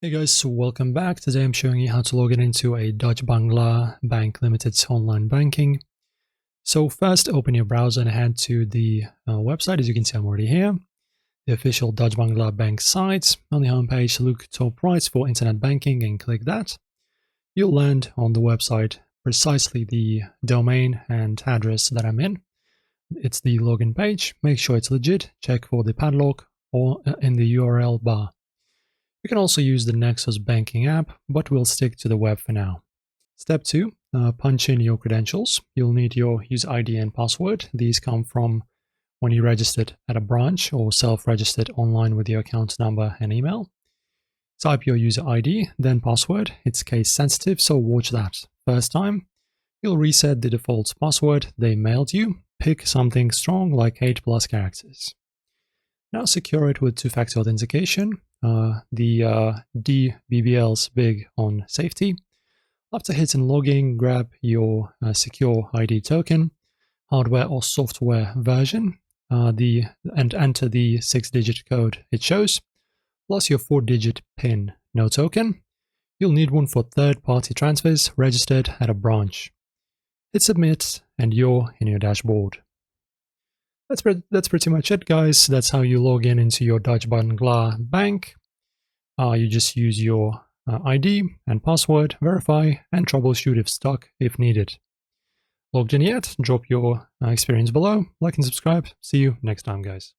Hey guys, so welcome back. Today I'm showing you how to log in into a Dutch-Bangla Bank Limited's online banking. So first open your browser and head to the website. As you can see, I'm already here. The official Dutch-Bangla Bank site. On the homepage, look top right for internet banking and click that. You'll land on the website precisely the domain and address that I'm in. It's the login page. Make sure it's legit. Check for the padlock or in the URL bar. You can also use the Nexus banking app, but we'll stick to the web for now. Step 2, punch in your credentials. You'll need your user ID and password. These come from when you registered at a branch or self-registered online with your account number and email. Type your user ID, then password. It's case sensitive, so watch that. First time, you'll reset the default password they mailed you. Pick something strong like 8+ characters. Now secure it with two-factor authentication. The DBBL's big on safety. After hitting login, grab your secure ID token, hardware or software version, and enter the 6-digit code it shows, plus your 4-digit PIN. No token. You'll need one for third-party transfers registered at a branch. Hit submit, and you're in your dashboard. That's pretty much it, guys. That's how you log in into your Dutch-Bangla Bank. You just use your ID and password, verify, and troubleshoot if stuck if needed. Logged in yet? Drop your experience below, like and subscribe. See you next time, guys.